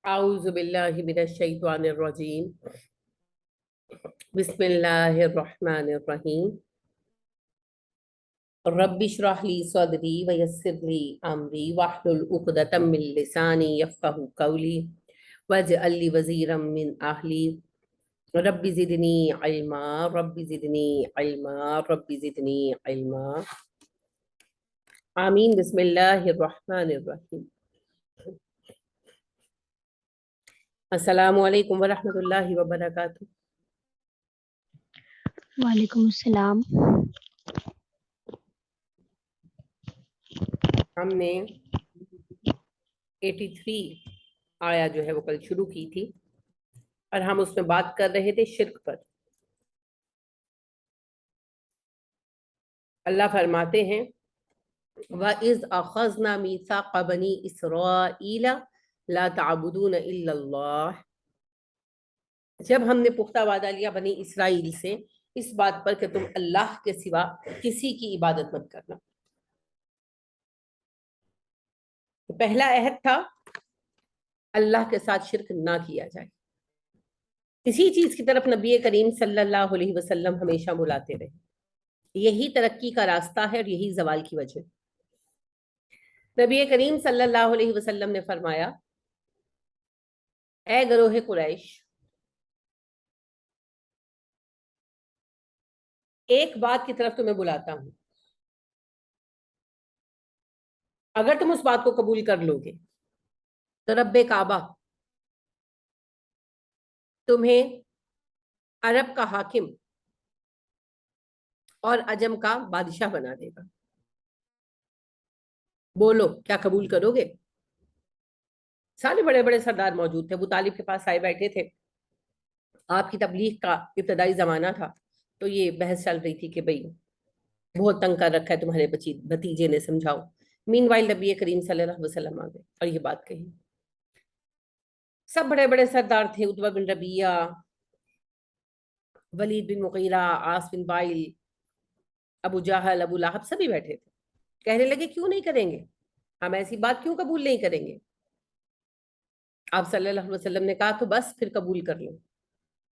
اعوذ باللہ من الشیطان الرجیم بسم اللہ الرحمن الرحیم رب اشرح لی صدری ویسر لی امری واحلل عقدۃ من لسانی یفقہوا قولی واجعل لی وزیرا من اہلی رب زدنی علما رب زدنی علما رب زدنی علما آمین۔ بسم اللہ الرحمن الرحیم۔ السلام علیکم ورحمۃ اللہ وبرکاتہ۔ وعلیکم السلام۔ ہم نے 83 آیا جو ہے وہ کل شروع کی تھی اور ہم اس میں بات کر رہے تھے شرک پر۔ اللہ فرماتے ہیں وَإِذْ أَخَذْنَا مِيثَاقَ بَنِي إِسْرَائِيلَ لَا تَعْبُدُونَ إِلَّا اللَّهَ، جب ہم نے پختہ وعدہ لیا بنی اسرائیل سے اس بات پر کہ تم اللہ کے سوا کسی کی عبادت مت کرنا۔ پہلا عہد تھا اللہ کے ساتھ شرک نہ کیا جائے، کسی چیز کی طرف نبی کریم صلی اللہ علیہ وسلم ہمیشہ بلاتے رہے۔ یہی ترقی کا راستہ ہے اور یہی زوال کی وجہ۔ نبی کریم صلی اللہ علیہ وسلم نے فرمایا اے گروہ قریش، ایک بات کی طرف تمہیں بلاتا ہوں، اگر تم اس بات کو قبول کر لو گے تو رب کعبہ تمہیں عرب کا حاکم اور عجم کا بادشاہ بنا دے گا۔ بولو کیا قبول کرو گے؟ سارے بڑے بڑے سردار موجود تھے، ابو طالب کے پاس آئے بیٹھے تھے، آپ کی تبلیغ کا ابتدائی زمانہ تھا، تو یہ بحث چل رہی تھی کہ بھئی بہت تنگ کر رکھا ہے تمہارے بھتیجے نے، سمجھاؤ۔ مین وائل نبی کریم صلی اللہ علیہ وسلم آ گئے اور یہ بات کہی۔ سب بڑے بڑے سردار تھے، عتبہ بن ربیعہ، ولید بن مغیرہ، عاص بن وائل، ابو جہل، ابو لہب، سبھی بیٹھے تھے۔ کہنے لگے کیوں نہیں کریں گے، ہم ایسی بات کیوں قبول نہیں کریں گے؟ آپ صلی اللہ علیہ وسلم نے کہا تو بس پھر قبول کر لو،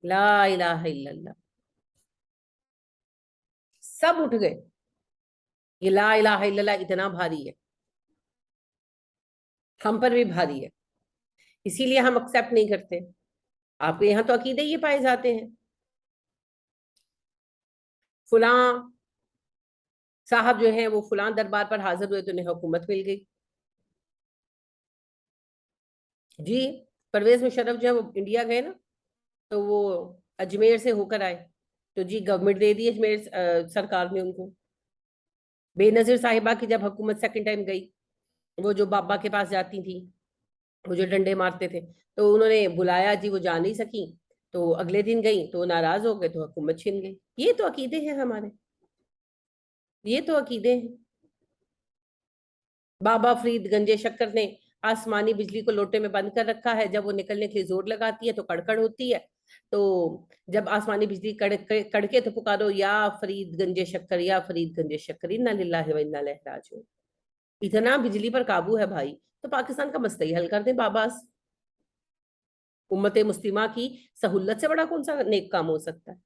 لا الہ الا اللہ۔ سب اٹھ گئے، یہ لا الہ الا اللہ اتنا بھاری ہے، ہم پر بھی بھاری ہے، اسی لیے ہم ایکسپٹ نہیں کرتے۔ آپ کے یہاں تو عقیدے یہ پائے جاتے ہیں، فلاں صاحب جو ہیں وہ فلاں دربار پر حاضر ہوئے تو انہیں حکومت مل گئی، جی پرویز مشرف جو ہے وہ انڈیا گئے نا تو وہ اجمیر سے ہو کر آئے تو جی گورنمنٹ دے دی اجمیر سرکار نے ان کو۔ بے نظیر صاحبہ کی جب حکومت سیکنڈ ٹائم گئی، وہ جو بابا کے پاس جاتی تھی، وہ جو ڈنڈے مارتے تھے، تو انہوں نے بلایا، جی وہ جا نہیں سکی، تو اگلے دن گئی تو ناراض ہو گئے تو حکومت چھن گئی۔ یہ تو عقیدے ہیں ہمارے، یہ تو عقیدے ہیں۔ بابا فرید گنج شکر نے آسمانی بجلی کو لوٹے میں بند کر رکھا ہے، جب وہ نکلنے کے لیے زور لگاتی ہے تو کڑکڑ ہوتی ہے، تو جب آسمانی بجلی کڑکے تو پکارو یا فرید گنج شکر، یا فرید گنج شکر، انا للہ و انا الیہ راجعون۔ اتنا بجلی پر قابو ہے بھائی، تو پاکستان کا مسئلہ ہی حل کر دیں باباز۔ امت مسلمہ کی سہولت سے بڑا کون سا نیک کام ہو سکتا ہے؟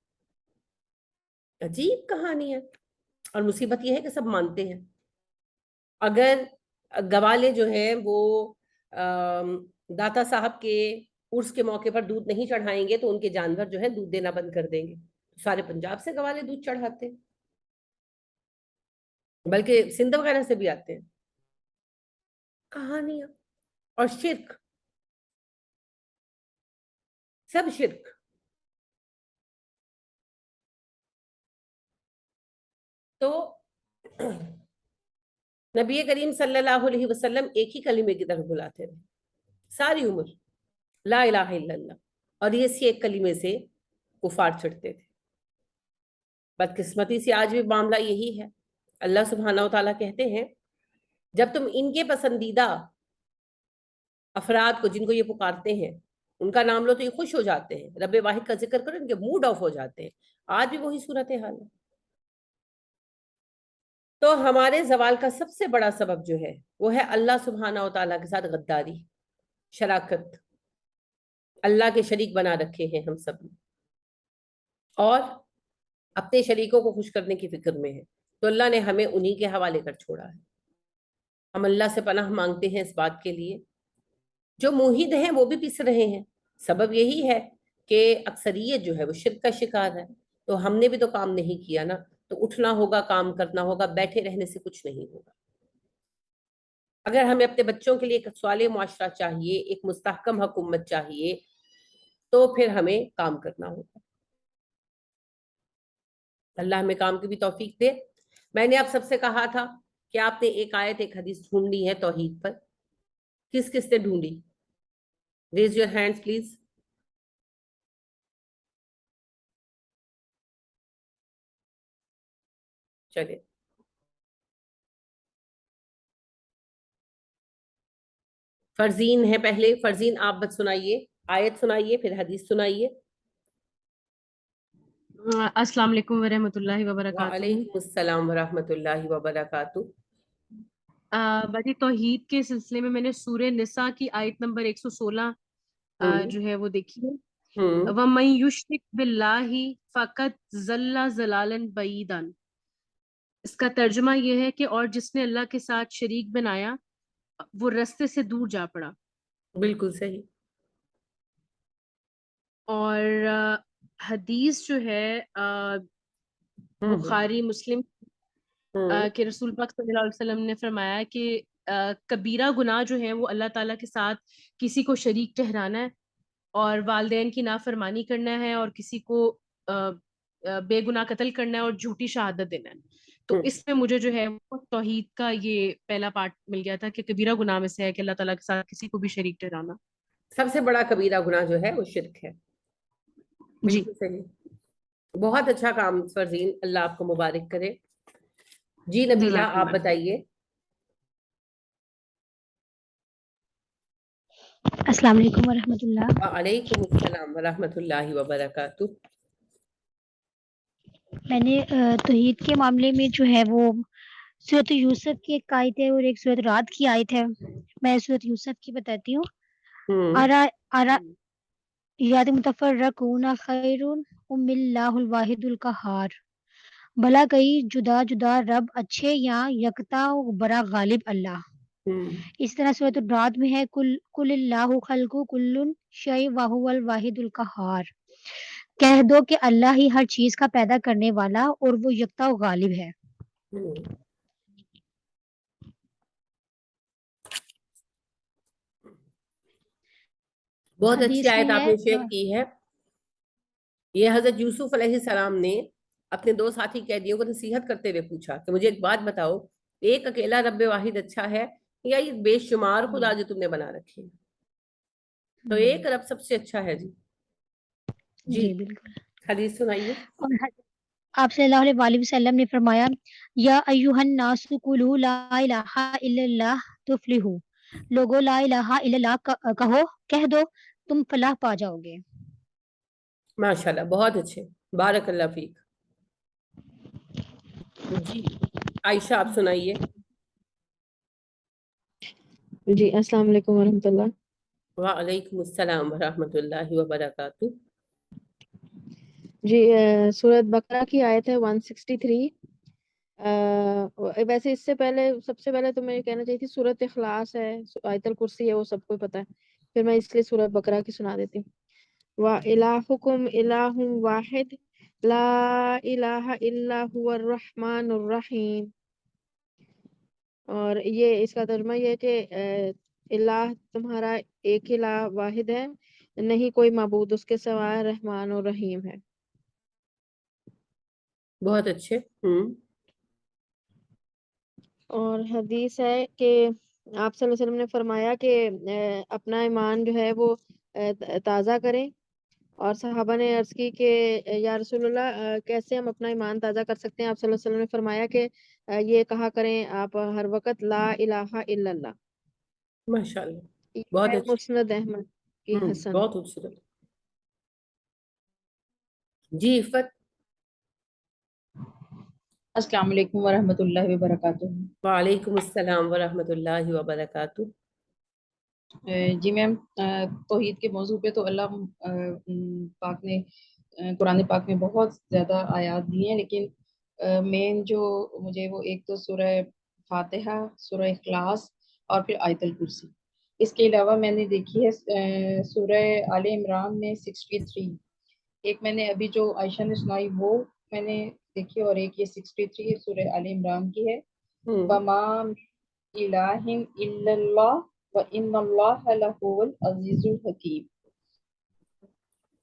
عجیب کہانی ہے، اور مصیبت یہ ہے کہ سب مانتے ہیں۔ اگر گوالے جو ہیں وہ داتا صاحب کے عرس کے موقع پر دودھ نہیں چڑھائیں گے تو ان کے جانور جو ہے دودھ دینا بند کر دیں گے۔ سارے پنجاب سے گوالے دودھ چڑھاتے ہیں، بلکہ سندھ وغیرہ سے بھی آتے ہیں۔ کہانیاں اور شرک، سب شرک۔ تو نبی کریم صلی اللہ علیہ وسلم ایک ہی کلمے کی طرف بلاتے رہے ساری عمر، لا الہ الا اللہ، اور یہ اسی ایک کلمے سے کفار چھٹتے تھے۔ بدقسمتی سے آج بھی معاملہ یہی ہے۔ اللہ سبحانہ و تعالیٰ کہتے ہیں جب تم ان کے پسندیدہ افراد کو، جن کو یہ پکارتے ہیں، ان کا نام لو تو یہ خوش ہو جاتے ہیں، رب واحد کا ذکر کرو ان کے موڈ آف ہو جاتے ہیں۔ آج بھی وہی صورتحال ہے۔ تو ہمارے زوال کا سب سے بڑا سبب جو ہے وہ ہے اللہ سبحانہ و تعالیٰ کے ساتھ غداری، شراکت۔ اللہ کے شریک بنا رکھے ہیں ہم سب نے، اور اپنے شریکوں کو خوش کرنے کی فکر میں ہے، تو اللہ نے ہمیں انہی کے حوالے کر چھوڑا ہے۔ ہم اللہ سے پناہ مانگتے ہیں اس بات کے لیے، جو موحد ہیں وہ بھی پس رہے ہیں، سبب یہی ہے کہ اکثریت جو ہے وہ شرک کا شکار ہے، تو ہم نے بھی تو کام نہیں کیا نا، تو اٹھنا ہوگا، کام کرنا ہوگا، بیٹھے رہنے سے کچھ نہیں ہوگا۔ اگر ہمیں اپنے بچوں کے لیے ایک صالح معاشرہ چاہیے، ایک مستحکم حکومت چاہیے، تو پھر ہمیں کام کرنا ہوگا۔ اللہ ہمیں کام کی بھی توفیق دے۔ میں نے آپ سب سے کہا تھا کہ آپ نے ایک آیت ایک حدیث ڈھونڈنی ہے توحید پر، کس کس نے ڈھونڈی؟ Raise your hands please. چلے، فرزین ہے پہلے، فرزین آپ بت سنائیے، آیت سنائیے، پھر حدیث سنائیے۔ السلام علیکم ورحمۃ اللہ وبرکاتہ۔ وعلیکم السلام ورحمۃ اللہ وبرکاتہ۔ باجی توحید کے سلسلے میں نے سورہ نساء کی آیت نمبر 116 جو ہے وہ دیکھی ہے۔ وَمَن يُشْرِكْ بِاللَّهِ فَقَدْ ضَلَّ ضَلَالًا بَعِيدًا، اس کا ترجمہ یہ ہے کہ اور جس نے اللہ کے ساتھ شریک بنایا وہ رستے سے دور جا پڑا۔ بالکل صحیح۔ اور حدیث جو ہے بخاری مسلم کہ رسول پاک صلی اللہ علیہ وسلم نے فرمایا کہ کبیرہ گناہ جو ہے وہ اللہ تعالیٰ کے ساتھ کسی کو شریک ٹھہرانا ہے، اور والدین کی نافرمانی کرنا ہے، اور کسی کو بے گناہ قتل کرنا ہے، اور جھوٹی شہادت دینا ہے۔ تو اس میں مجھے جو ہے وہ توحید کا یہ پہلا پارٹ مل گیا تھا کہ کبیرہ گناہ میں سے ہے کہ اللہ تعالیٰ کے ساتھ کسی کو بھی شریک ٹھہرانا۔ سب سے بڑا کبیرہ گناہ جو ہے وہ شرک ہے۔ جی بالکل صحیح، بہت اچھا کام فرزین، اللہ آپ کو مبارک کرے۔ جی نبیلہ جزاک آپ اللہ۔ بتائیے۔ السلام علیکم ورحمۃ اللہ۔ وعلیکم السلام ورحمۃ اللہ وبرکاتہ۔ میں نے توحید کے معاملے میں جو ہے وہ سورۃ یوسف کی ایک آیت ہے اور ایک سورۃ رعد کی آیت ہے، میں سورۃ یوسف کی بتاتی ہوں۔ آرا یاد متفرقون خیر ام اللہ الواحد القہار، بھلا کئی جدا جدا رب اچھے یا یکتا و بڑا غالب اللہ۔ اس طرح سورۃ الرعد میں ہے کل اللہ خلق کل شیء وہو الواحد القہار، کہہ دو کہ اللہ ہی ہر چیز کا پیدا کرنے والا اور وہ یکتا و غالب ہے۔ بہت اچھی حدیث آیت میں آپ نے شیئر کی ہے۔ یہ حضرت یوسف علیہ السلام نے اپنے دو ساتھی قیدیوں کو نصیحت کرتے ہوئے پوچھا کہ مجھے ایک بات بتاؤ، ایک اکیلا رب واحد اچھا ہے یا یہ بے شمار خدا جو تم نے بنا رکھے ہیں؟ تو ایک رب سب سے اچھا ہے۔ جی جی بالکل۔ حدیث سنائیے۔ اور آپ صلی اللہ علیہ وسلم نے فرمایا یا ایھا الناس قولوا لا الہ الا اللہ تفلحوا، لوگو لا الہ الا اللہ کہو، کہہ دو تم فلاح پا جاؤ گے۔ ماشاءاللہ، بہت اچھے، بارک اللہ فیک۔ جی عائشہ آپ سنائیے۔ جی السلام علیکم ورحمۃ اللہ۔ وعلیکم السلام ورحمۃ اللہ وبرکاتہ۔ جی سورۃ بقرہ کی آیت ہے 163۔ ویسے اس سے پہلے سب سے پہلے تو میں یہ کہنا چاہیے تھی سورۃ اخلاص ہے، آیت الکرسی ہے، وہ سب کو پتہ ہے، پھر میں اس لیے سورۃ بقرہ کی سنا دیتی ہوں۔ وَإِلَٰهُكُمْ إِلَٰهٌ وَاحِدٌ لَا إِلَٰهَ إِلَّا هُوَ الرَّحْمَٰنُ الرَّحِيمُ۔ اور یہ اس کا ترجمہ یہ ہے کہ الہ تمہارا ایک الہ واحد ہے، نہیں کوئی معبود اس کے سوائے، رحمان اور رحیم ہے۔ بہت اچھے۔ اور حدیث ہے کہ آپ صلی اللہ علیہ وسلم نے فرمایا کہ اپنا ایمان جو ہے وہ تازہ کریں، اور صحابہ نے عرض کی کہ یا رسول اللہ کیسے ہم اپنا ایمان تازہ کر سکتے ہیں؟ آپ صلی اللہ علیہ وسلم نے فرمایا کہ یہ کہا کریں آپ ہر وقت لا الہ الا اللہ۔ ماشاءاللہ، بہت اچھے۔ مسند احمد کی حسن۔ بہت خوبصورت۔ جی عفت۔ السلام علیکم ورحمۃ اللہ وبرکاتہ۔ وعلیکم السلام ورحمۃ اللہ وبرکاتہ۔ جی میم، توحید کے موضوع پہ تو اللہ پاک نے قرآن پاک میں بہت زیادہ آیات دی ہیں، لیکن مین جو مجھے وہ ایک تو سورہ فاتحہ، سورہ اخلاص اور پھر آیت الکرسی. اس کے علاوہ میں نے دیکھی ہے سورہ آل عمران میں 63. ایک میں نے ابھی جو عائشہ نے سنائی وہ میں نے دیکھی، اور ایک یہ 63 سورہ آل عمران کی ہے. وَمَا إِلَٰهٍ إِلَّا اللَّهُ وَإِنَّ اللَّهَ لَهُوَ الْعَزِيزُ الْحَكِيمُ.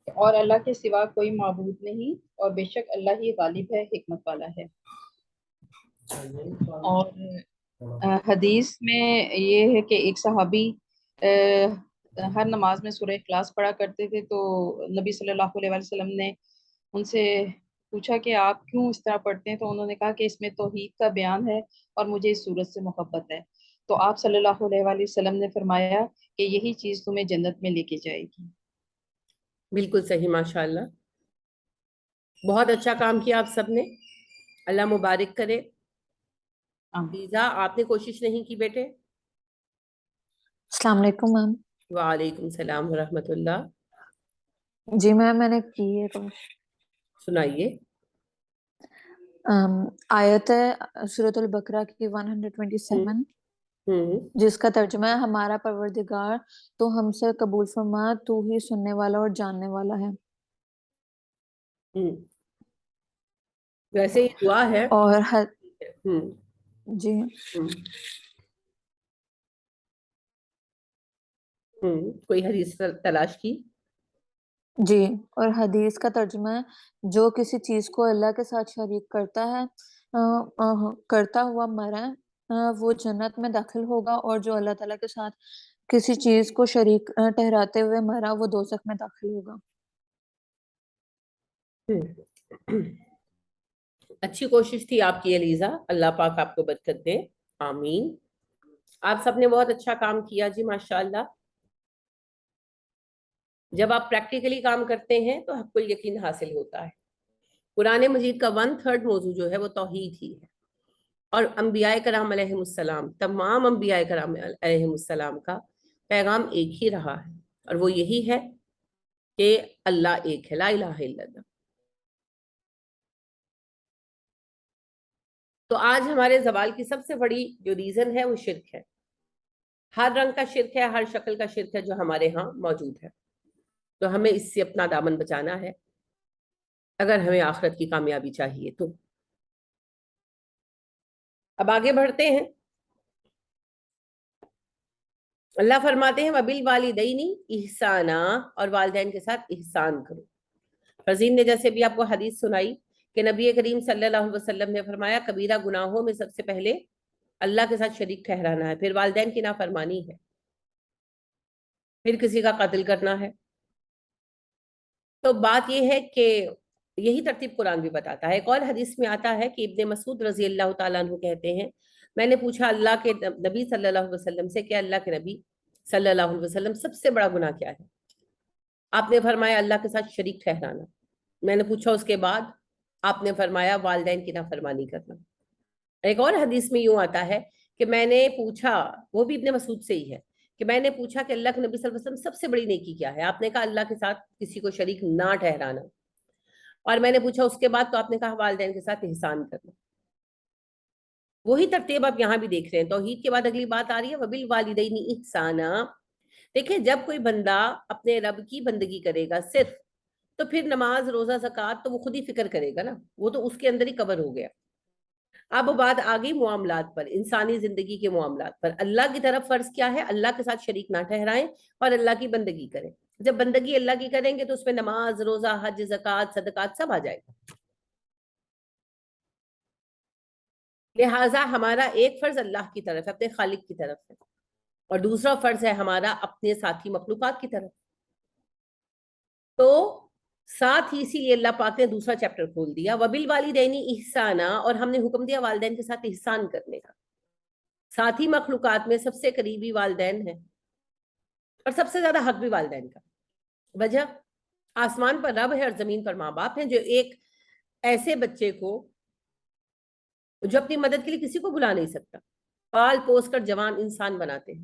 اور اللہ کے سوا کوئی معبود نہیں، اور بے شک اللہ ہی غالب ہے، حکمت والا ہے. اور حدیث میں یہ ہے کہ ایک صحابی ہر نماز میں سورہ اخلاص پڑھا کرتے تھے، تو نبی صلی اللہ علیہ وسلم نے ان سے پوچھا کہ آپ کیوں اس طرح پڑھتے ہیں، تو انہوں نے کہا کہ اس میں توحید کا بیان ہے اور مجھے اس سورت سے محبت ہے. تو آپ صلی اللہ علیہ وسلم نے فرمایا کہ یہی چیز تمہیں جنت میں لے کے جائے گی. بالکل صحیح، ماشاءاللہ، بہت اچھا کام کیا آپ سب نے، اللہ مبارک کرے. فیضا، آپ نے کوشش نہیں کی بیٹے؟ السلام علیکم میم. وعلیکم السلام ورحمۃ اللہ. جی میم میں نے کی ہے کوشش. سنائیے. آیت ہے سورۃ البقرہ کی 127، جس کا ترجمہ ہے ہمارا پروردگار تو ہم سے قبول فرما، تو ہی سننے والا اور جاننے والا ہے. ویسے یہ دعا ہے. اور جی کوئی حدیث تلاش کی؟ جی، اور حدیث کا ترجمہ ہے جو کسی چیز کو اللہ کے ساتھ شریک کرتا ہے کرتا ہوا مرے وہ جنت میں داخل ہوگا، اور جو اللہ تعالیٰ کے ساتھ کسی چیز کو شریک ٹھہراتے ہوئے مرا وہ دوزخ میں داخل ہوگا. اچھی کوشش تھی آپ کی علیزہ، اللہ پاک آپ کو برکت دے، آمین. آپ سب نے بہت اچھا کام کیا جی، ماشاءاللہ. جب آپ پریکٹیکلی کام کرتے ہیں تو حق الیقین حاصل ہوتا ہے. قرآن مجید کا 1/3 موضوع جو ہے وہ توحید ہی ہے، اور انبیاء کرام علیہ السلام، تمام انبیاء کرام علیہ السلام کا پیغام ایک ہی رہا ہے، اور وہ یہی ہے کہ اللہ ایک ہے، لا الہ الا اللہ. تو آج ہمارے زوال کی سب سے بڑی جو ریزن ہے وہ شرک ہے. ہر رنگ کا شرک ہے، ہر شکل کا شرک ہے جو ہمارے ہاں موجود ہے. تو ہمیں اس سے اپنا دامن بچانا ہے اگر ہمیں آخرت کی کامیابی چاہیے تو. اب آگے بڑھتے ہیں. اللہ فرماتے ہیں وَبِالْوَالِدَيْنِ إِحْسَانًا، اور والدین کے ساتھ احسان کرو. فرزین نے جیسے بھی آپ کو حدیث سنائی کہ نبی کریم صلی اللہ علیہ وسلم نے فرمایا کبیرہ گناہوں میں سب سے پہلے اللہ کے ساتھ شریک ٹھہرانا ہے، پھر والدین کی نافرمانی ہے، پھر کسی کا قتل کرنا ہے. تو بات یہ ہے کہ یہی ترتیب قرآن بھی بتاتا ہے. ایک اور حدیث میں آتا ہے کہ ابن مسعود رضی اللہ تعالیٰ عنہ کہتے ہیں میں نے پوچھا اللہ کے نبی صلی اللہ علیہ وسلم سے کہ اللہ کے نبی صلی اللہ علیہ وسلم سب سے بڑا گناہ کیا ہے؟ آپ نے فرمایا اللہ کے ساتھ شریک ٹھہرانا. میں نے پوچھا اس کے بعد؟ آپ نے فرمایا والدین کی نافرمانی کرنا. ایک اور حدیث میں یوں آتا ہے کہ میں نے پوچھا، وہ بھی ابن مسعود سے ہی ہے، کہ میں نے پوچھا کہ اللہ کے نبی صلی اللہ علیہ وسلم سب سے بڑی نیکی کیا ہے؟ آپ نے کہا اللہ کے ساتھ کسی کو شریک نہ ٹھہرانا. اور میں نے پوچھا اس کے بعد؟ تو آپ نے کہا والدین کے ساتھ احسان کرنا. وہی ترتیب آپ یہاں بھی دیکھ رہے ہیں. توحید کے بعد اگلی بات آ رہی ہے وَبِالْوَالِدَيْنِ إِحْسَانًا. دیکھیں جب کوئی بندہ اپنے رب کی بندگی کرے گا صرف، تو پھر نماز، روزہ، زکوٰۃ تو وہ خود ہی فکر کرے گا نا، وہ تو اس کے اندر ہی کور ہو گیا. اب بات آ گئی معاملات پر، انسانی زندگی کے معاملات پر. اللہ کی طرف فرض کیا ہے؟ اللہ کے ساتھ شریک نہ ٹھہرائیں اور اللہ کی بندگی کریں. جب بندگی اللہ کی کریں گے تو اس میں نماز، روزہ، حج، زکوٰۃ، صدقات سب آ جائے گا. لہٰذا ہمارا ایک فرض اللہ کی طرف ہے، اپنے خالق کی طرف ہے، اور دوسرا فرض ہے ہمارا اپنے ساتھی مخلوقات کی طرف. تو ساتھ ہی اسی لیے اللہ پاک نے دوسرا چیپٹر کھول دیا وَبِالْوَالِدَيْنِ إِحْسَانًا، اور ہم نے حکم دیا والدین کے ساتھ احسان کرنے کا. ساتھی مخلوقات میں سب سے قریبی والدین ہیں، اور سب سے زیادہ حق بھی والدین کا. وجہ آسمان پر رب ہے اور زمین پر ماں باپ ہیں، جو ایک ایسے بچے کو جو اپنی مدد کے لیے کسی کو بلا نہیں سکتا، پال پوس کر جوان انسان بناتے ہیں.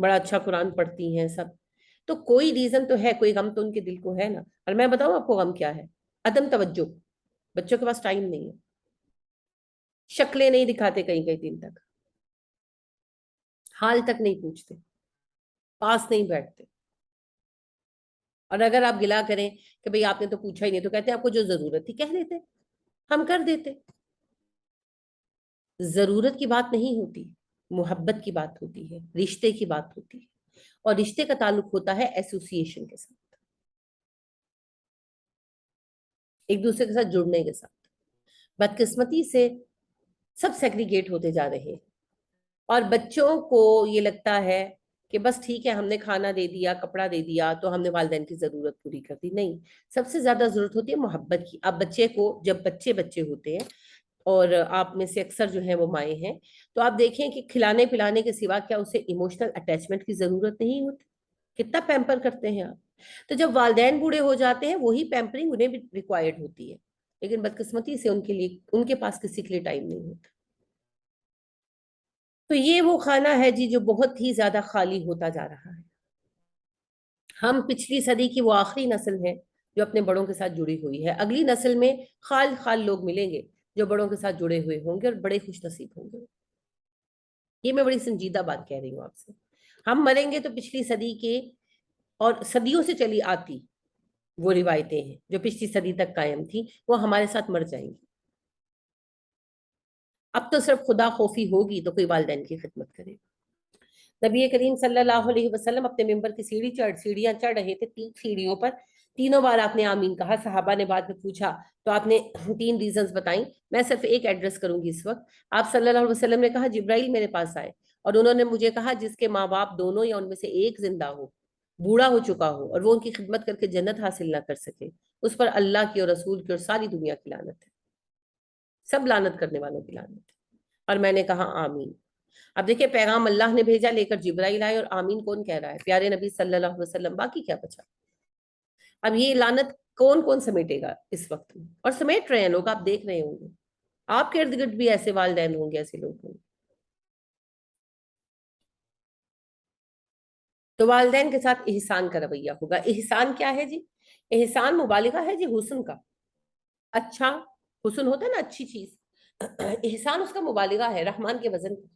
بڑا اچھا قرآن پڑھتی ہیں سب. تو کوئی ریزن تو ہے, کوئی غم تو ان کے دل کو ہے نا. اور میں بتاؤں آپ کو غم کیا ہے؟ عدم توجہ. بچوں کے پاس ٹائم نہیں ہے, شکلیں نہیں دکھاتے کئی کئی دن تک, حال تک نہیں پوچھتے, پاس نہیں بیٹھتے. اور اگر آپ گلا کریں کہ بھئی آپ نے تو پوچھا ہی نہیں, تو کہتے ہیں آپ کو جو ضرورت تھی کہہ دیتے, ہم کر دیتے. ضرورت کی بات نہیں ہوتی, محبت کی بات ہوتی ہے, رشتے کی بات ہوتی ہے. اور رشتے کا تعلق ہوتا ہے ایسوسیشن کے ساتھ, ایک دوسرے کے ساتھ جڑنے کے ساتھ. بدقسمتی سے سب سیگریگیٹ ہوتے جا رہے ہیں, اور بچوں کو یہ لگتا ہے کہ بس ٹھیک ہے, ہم نے کھانا دے دیا, کپڑا دے دیا, تو ہم نے والدین کی ضرورت پوری کر دی. نہیں, سب سے زیادہ ضرورت ہوتی ہے محبت کی. اب بچے کو, جب بچے ہوتے ہیں, اور آپ میں سے اکثر جو ہیں وہ مائیں ہیں, تو آپ دیکھیں کہ کھلانے پلانے کے سوا کیا اسے ایموشنل اٹیچمنٹ کی ضرورت نہیں ہوتی؟ کتنا پیمپر کرتے ہیں آپ. تو جب والدین بوڑھے ہو جاتے ہیں, وہی پیمپرنگ انہیں بھی ریکوائرڈ ہوتی ہے, لیکن بدقسمتی سے ان کے لیے, ان کے پاس کسی کے لیے ٹائم نہیں ہوتا. تو یہ وہ خانہ ہے جی جو بہت ہی زیادہ خالی ہوتا جا رہا ہے. ہم پچھلی صدی کی وہ آخری نسل ہے جو اپنے بڑوں کے ساتھ جڑی ہوئی ہے. اگلی نسل میں خال لوگ ملیں گے جو بڑوں کے ساتھ جڑے ہوئے ہوں گے اور بڑے خوش نصیب ہوں گے. یہ میں بڑی سنجیدہ بات کہہ رہی ہوں آپ سے. ہم مریں گے تو پچھلی صدی کے اور صدیوں سے چلی آتی وہ روایتیں ہیں جو پچھلی صدی تک قائم تھی, وہ ہمارے ساتھ مر جائیں گی. اب تو صرف خدا خوفی ہوگی تو کوئی والدین کی خدمت کرے. نبی کریم صلی اللہ علیہ وسلم اپنے ممبر کی سیڑھیاں چڑھ رہے تھے, 3 سیڑھیوں پر, 3 بار آپ نے آمین کہا. صحابہ نے بعد میں پوچھا تو آپ نے 3 ریزنز بتائیں. میں صرف ایک ایڈریس کروں گی اس وقت. آپ صلی اللہ علیہ وسلم نے کہا جبرائیل میرے پاس آئے اور انہوں نے مجھے کہا جس کے ماں باپ دونوں یا ان میں سے ایک زندہ ہو, بوڑھا ہو چکا ہو, اور وہ ان کی خدمت کر کے جنت حاصل نہ کر سکے, اس پر اللہ کی اور رسول کی اور ساری دنیا کی لعنت ہے, سب لعنت کرنے والوں کی لعنت ہے. اور میں نے کہا آمین. اب دیکھیں, پیغام اللہ نے بھیجا, لے کر جبرائیل آئے, اور آمین کون کہہ رہا ہے؟ پیارے نبی صلی اللہ علیہ وسلم. باقی کیا بچا؟ اب یہ لعنت کون سمیٹے گا اس وقت میں؟ اور سمیٹ رہے ہیں لوگ, آپ دیکھ رہے ہوں گے, آپ کے ارد گرد بھی ایسے والدین ہوں گے, ایسے لوگ ہوں گے. تو والدین کے ساتھ احسان کا رویہ ہوگا. احسان کیا ہے جی؟ احسان مبالغہ ہے جی حسن کا. اچھا حسن ہوتا ہے نا, اچھی چیز. احسان اس کا مبالغہ ہے, رحمان کے وزن کا.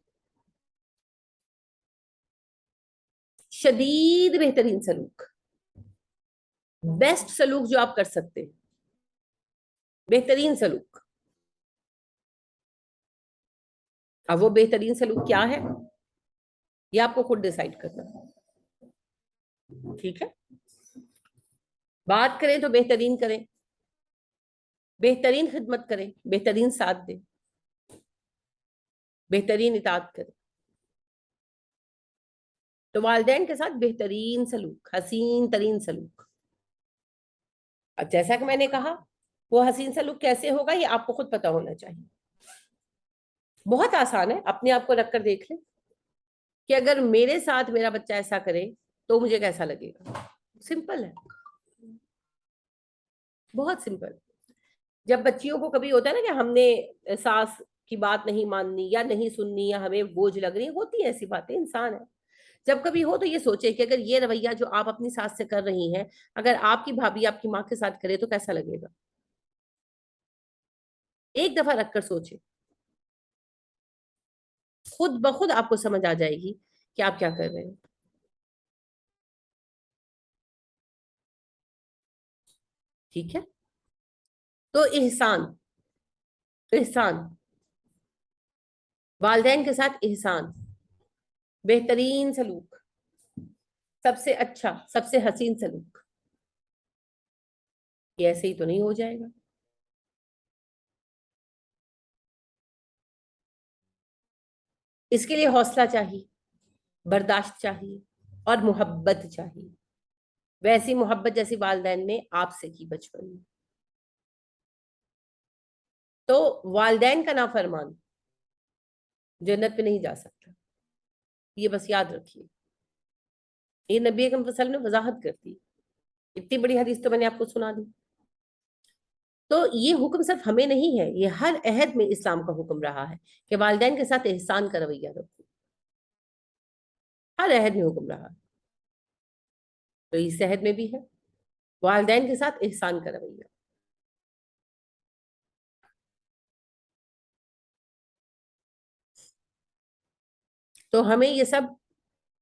شدید بہترین سلوک, بیسٹ سلوک جو آپ کر سکتے ہیں, بہترین سلوک. اب وہ بہترین سلوک کیا ہے یہ آپ کو خود ڈیسائیڈ کرنا. ٹھیک ہے, بات کریں تو بہترین کریں, بہترین خدمت کریں, بہترین ساتھ دیں, بہترین اطاعت کریں. تو والدین کے ساتھ بہترین سلوک, حسین ترین سلوک. اب جیسا کہ میں نے کہا, وہ حسین سلوک کیسے ہوگا یہ آپ کو خود پتا ہونا چاہیے. بہت آسان ہے, اپنے آپ کو رکھ کر دیکھ لیں کہ اگر میرے ساتھ میرا بچہ ایسا کرے تو مجھے کیسا لگے گا. سمپل ہے, بہت سمپل. جب بچیوں کو کبھی ہوتا ہے نا کہ ہم نے ساس کی بات نہیں ماننی یا نہیں سننی یا ہمیں بوجھ لگ رہی, ہوتی ہیں ایسی باتیں, انسان ہے. جب کبھی ہو تو یہ سوچے کہ اگر یہ رویہ جو آپ اپنی ساس سے کر رہی ہیں, اگر آپ کی بھابھی آپ کی ماں کے ساتھ کرے تو کیسا لگے گا. ایک دفعہ رکھ کر سوچے, خود بخود آپ کو سمجھ آ جائے گی کہ آپ کیا کر رہے ہیں. ٹھیک ہے, تو احسان والدین کے ساتھ احسان, بہترین سلوک, سب سے اچھا, سب سے حسین سلوک. یہ ایسے ہی تو نہیں ہو جائے گا. اس کے لیے حوصلہ چاہیے, برداشت چاہیے, اور محبت چاہیے. ویسی محبت جیسی والدین نے آپ سے کی بچپن میں. تو والدین کا نافرمان جنت پہ نہیں جا سکتا, یہ بس یاد رکھیے. یہ نبی اکرم صلی اللہ علیہ وسلم نے وضاحت کر دی. اتنی بڑی حدیث تو میں نے آپ کو سنا دی. تو یہ حکم صرف ہمیں نہیں ہے, یہ ہر عہد میں اسلام کا حکم رہا ہے کہ والدین کے ساتھ احسان کا رویہ رکھو. ہر عہد میں حکم رہا، تو اس عہد میں بھی ہے والدین کے ساتھ احسان کا رویہ۔ تو ہمیں یہ سب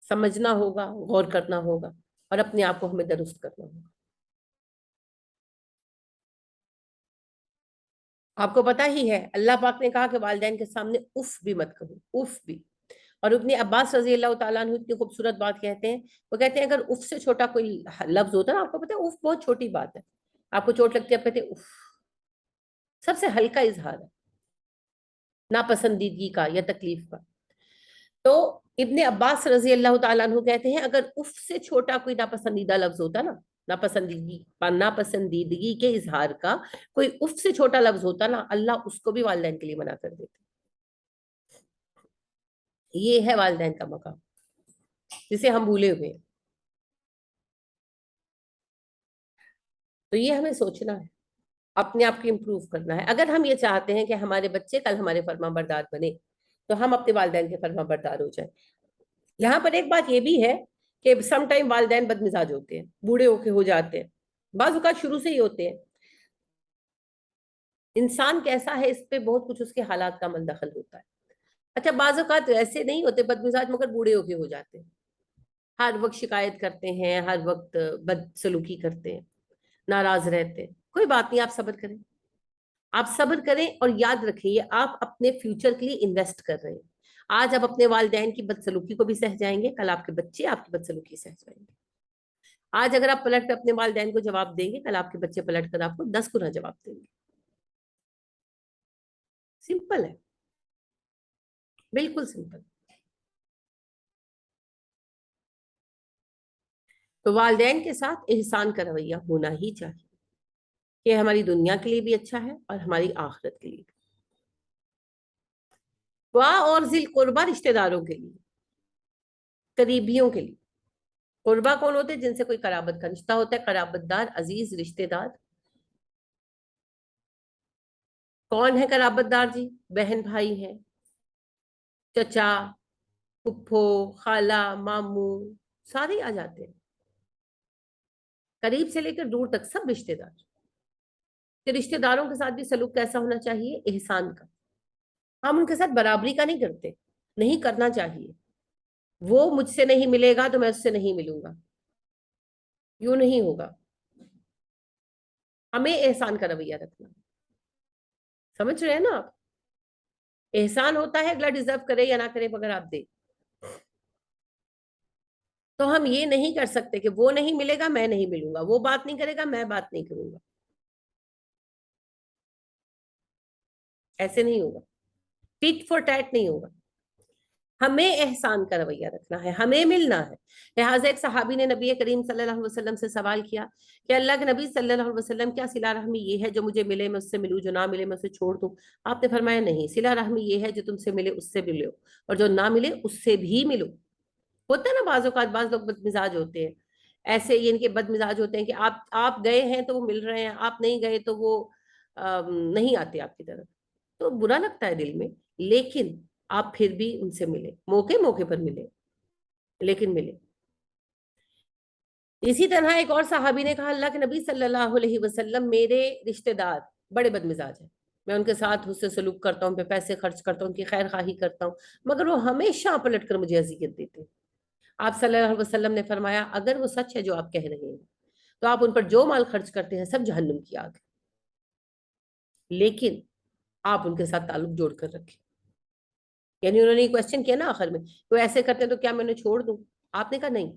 سمجھنا ہوگا، غور کرنا ہوگا، اور اپنے آپ کو ہمیں درست کرنا ہوگا۔ آپ کو پتا ہی ہے اللہ پاک نے کہا کہ والدین کے سامنے اف بھی مت کہو، اف بھی۔ اور ابن عباس رضی اللہ تعالیٰ عنہ اتنی خوبصورت بات کہتے ہیں، وہ کہتے ہیں اگر اف سے چھوٹا کوئی لفظ ہوتا ہے نا، آپ کو پتا ہے اف بہت چھوٹی بات ہے، آپ کو چوٹ لگتی ہے آپ کہتے ہیں اف، سب سے ہلکا اظہار ہے ناپسندیدگی کا یا تکلیف کا۔ تو ابن عباس رضی اللہ تعالیٰ عنہ کہتے ہیں اگر اف سے چھوٹا کوئی ناپسندیدہ لفظ ہوتا نا، ناپسندیدگی کے اظہار کا کوئی اف سے چھوٹا لفظ ہوتا نا، اللہ اس کو بھی والدین کے لیے منع کر دیتے۔ یہ ہے والدین کا مقام جسے ہم بھولے ہوئے ہیں۔ تو یہ ہمیں سوچنا ہے، اپنے آپ کو امپروو کرنا ہے۔ اگر ہم یہ چاہتے ہیں کہ ہمارے بچے کل ہمارے فرما بردار بنے، تو ہم اپنے والدین کے فرما بردار ہو جائیں۔ یہاں پر ایک بات یہ بھی ہے کہ سم ٹائم والدین بد مزاج ہوتے ہیں، بوڑھے ہو جاتے ہیں، بعض اوقات شروع سے ہی ہوتے ہیں۔ انسان کیسا ہے اس پہ بہت کچھ اس کے حالات کا مندخل ہوتا ہے۔ اچھا بعض اوقات ایسے نہیں ہوتے بد مزاج، مگر بوڑھے ہو جاتے ہیں، ہر وقت شکایت کرتے ہیں، ہر وقت بد سلوکی کرتے ہیں، ناراض رہتے ہیں۔ کوئی بات نہیں، آپ صبر کریں، آپ صبر کریں، اور یاد رکھیں یہ آپ اپنے فیوچر کے لیے انویسٹ کر رہے ہیں۔ آج آپ اپنے والدین کی بدسلوکی کو بھی سہ جائیں گے، کل آپ کے بچے آپ کی بدسلوکی سہ جائیں گے۔ آج اگر آپ پلٹ کر اپنے والدین کو جواب دیں گے، کل آپ کے بچے پلٹ کر آپ کو 10 گنا جواب دیں گے۔ سمپل ہے، بالکل سمپل۔ تو والدین کے ساتھ احسان کا رویہ ہونا ہی چاہیے، کہ ہماری دنیا کے لیے بھی اچھا ہے اور ہماری آخرت کے لیے بھی۔ اور ذی القربہ رشتہ داروں کے لیے، قریبیوں کے لیے۔ قربہ کون ہوتے ہیں؟ جن سے کوئی قرابت کا رشتہ ہوتا ہے، قرابت دار، عزیز، رشتہ دار۔ کون ہے قرابت دار جی؟ بہن بھائی ہیں، چچا، پھپھو، خالہ، ماموں، سارے آ جاتے ہیں، قریب سے لے کر دور تک سب رشتہ دار۔ کہ رشتہ داروں کے ساتھ بھی سلوک کیسا ہونا چاہیے؟ احسان کا۔ ہم ان کے ساتھ برابری کا نہیں کرتے، نہیں کرنا چاہیے۔ وہ مجھ سے نہیں ملے گا تو میں اس سے نہیں ملوں گا، یوں نہیں ہوگا۔ ہمیں احسان کا رویہ رکھنا، سمجھ رہے ہیں نا آپ؟ احسان ہوتا ہے اگلا ڈیزرو کرے یا نہ کرے مگر آپ دے۔ تو ہم یہ نہیں کر سکتے کہ وہ نہیں ملے گا میں نہیں ملوں گا، وہ بات نہیں کرے گا میں بات نہیں کروں گا، ایسے نہیں ہوگا، ٹیٹ فور ٹیٹ نہیں ہوگا۔ ہمیں احسان کا رویہ رکھنا ہے، ہمیں ملنا ہے۔ لہٰذا ایک صحابی نے نبی کریم صلی اللہ علیہ وسلم سے سوال کیا کہ اللہ کے نبی صلی اللہ علیہ وسلم، کیا صلہ رحمی یہ ہے جو مجھے ملے میں اس سے ملوں، جو نہ ملے میں اسے چھوڑ دوں؟ آپ نے فرمایا نہیں، صلہ رحمی یہ ہے جو تم سے ملے اس سے ملو، اور جو نہ ملے اس سے بھی ملو۔ ہوتا ہے نا بعض اوقات بعض لوگ بد مزاج ہوتے ہیں، ایسے ان کے بد مزاج ہوتے ہیں کہ آپ گئے ہیں تو وہ مل رہے ہیں، آپ نہیں گئے تو وہ نہیں آتے آپ کی طرف، تو برا لگتا ہے دل میں۔ لیکن آپ پھر بھی ان سے ملے، موقع پر ملے، لیکن ملے۔ اسی طرح ایک اور صحابی نے کہا اللہ کے نبی صلی اللہ علیہ وسلم، میرے رشتہ دار بڑے بد مزاج ہیں، میں ان کے ساتھ حسن سلوک کرتا ہوں، ان پہ پیسے خرچ کرتا ہوں، ان کی خیر خواہی کرتا ہوں، مگر وہ ہمیشہ پلٹ کر مجھے اذیت دیتے ہیں۔ آپ صلی اللہ علیہ وسلم نے فرمایا اگر وہ سچ ہے جو آپ کہہ رہے ہیں تو آپ ان پر جو مال خرچ کرتے ہیں سب جہنم کی آگ ہے، لیکن آپ ان کے ساتھ تعلق جوڑ کر رکھیں۔ یعنی انہوں نے کوشچن کیا نا آخر میں، وہ ایسے کرتے ہیں تو کیا میں انہیں چھوڑ دوں؟ آپ نے کہا نہیں،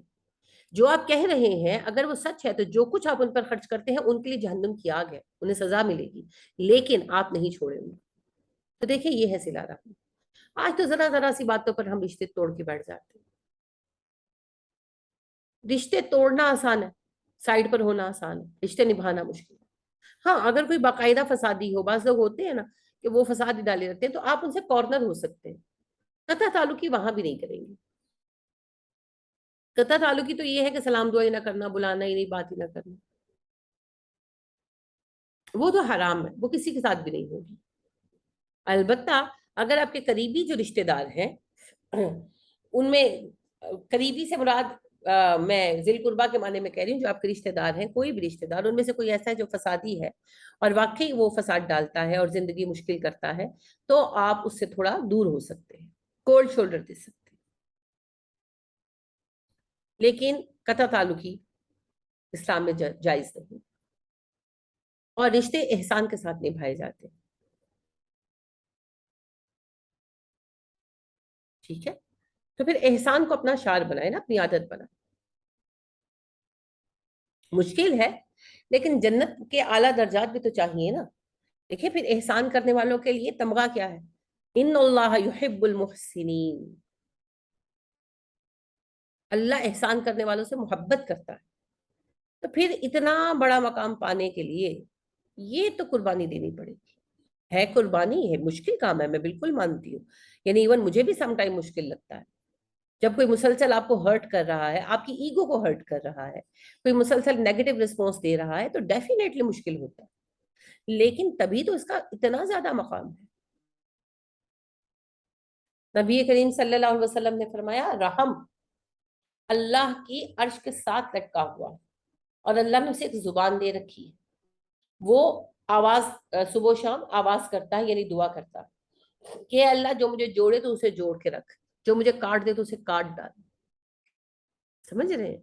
جو آپ کہہ رہے ہیں اگر وہ سچ ہے تو جو کچھ آپ ان پر خرچ کرتے ہیں ان کے لیے جہنم کی آگ ہے، انہیں سزا ملے گی، لیکن آپ نہیں چھوڑیں گے۔ تو دیکھیں یہ ہے صلہ رحمی۔ آج تو ذرا سی باتوں پر ہم رشتے توڑ کے بیٹھ جاتے ہیں۔ رشتے توڑنا آسان ہے، سائڈ پر ہونا آسان ہے، رشتے نبھانا مشکل ہے۔ ہاں اگر کوئی باقاعدہ فسادی ہو، بعض لوگ ہوتے ہیں نا کہ وہ فساد ڈالے رہتے ہیں، تو آپ ان سے کارنر ہو سکتے ہیں، قطع تعلقی وہاں بھی نہیں کریں گے۔ قطع تعلقی تو یہ ہے کہ سلام دعا ہی نہ کرنا، بلانا ہی نہیں، بات ہی نہ کرنا، وہ تو حرام ہے، وہ کسی کے ساتھ بھی نہیں ہوگی۔ البتہ اگر آپ کے قریبی جو رشتہ دار ہیں ان میں قریبی سے مراد میں ذیل قربا کے معنی میں کہہ رہی ہوں، جو آپ کے رشتہ دار ہیں، کوئی بھی رشتہ دار، ان میں سے کوئی ایسا ہے جو فسادی ہے اور واقعی وہ فساد ڈالتا ہے اور زندگی مشکل کرتا ہے، تو آپ اس سے تھوڑا دور ہو سکتے ہیں، کولڈ شولڈر دے سکتے ہیں، لیکن قطع تعلقی اسلام میں جائز نہیں، اور رشتے احسان کے ساتھ نبھائے جاتے ہیں، ٹھیک ہے؟ تو پھر احسان کو اپنا شعار بنائے نا، اپنی عادت بنائے. مشکل ہے لیکن جنت کے اعلیٰ درجات بھی تو چاہیے نا. دیکھیں پھر احسان کرنے والوں کے لیے تمغہ کیا ہے؟ ان اللہ یحب المحسنین، اللہ احسان کرنے والوں سے محبت کرتا ہے. تو پھر اتنا بڑا مقام پانے کے لیے یہ تو قربانی دینی پڑے گی. ہے قربانی، ہے مشکل کام ہے، میں بالکل مانتی ہوں، یعنی ایون مجھے بھی سم ٹائم مشکل لگتا ہے جب کوئی مسلسل آپ کو ہرٹ کر رہا ہے، آپ کی ایگو کو ہرٹ کر رہا ہے، کوئی مسلسل نیگیٹو رسپانس دے رہا ہے، تو ڈیفینیٹلی مشکل ہوتا ہے، لیکن تبھی تو اس کا اتنا زیادہ مقام ہے. نبی کریم صلی اللہ علیہ وسلم نے فرمایا رحم اللہ کی عرش کے ساتھ لٹکا ہوا، اور اللہ نے اسے ایک زبان دے رکھی ہے، وہ آواز صبح و شام آواز کرتا ہے، یعنی دعا کرتا ہے کہ اللہ جو مجھے جوڑے تو اسے جوڑ کے رکھ، جو مجھے کاٹ دے تو اسے کاٹ ڈال. سمجھ رہے ہیں؟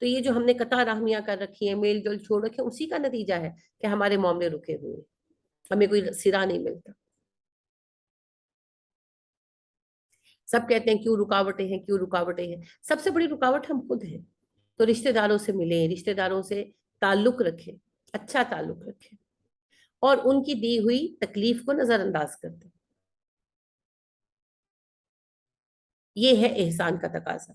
تو یہ جو ہم نے قطع رحمیاں کر رکھی ہیں، میل جول چھوڑ رکھے، اسی کا نتیجہ ہے کہ ہمارے معاملے رکے ہوئے، ہمیں کوئی سرا نہیں ملتا. سب کہتے ہیں کیوں رکاوٹیں ہیں، کیوں رکاوٹیں ہیں. سب سے بڑی رکاوٹ ہم خود ہیں. تو رشتہ داروں سے ملیں، رشتہ داروں سے تعلق رکھیں، اچھا تعلق رکھیں، اور ان کی دی ہوئی تکلیف کو نظر انداز کر دیں. یہ ہے احسان کا تقاضا.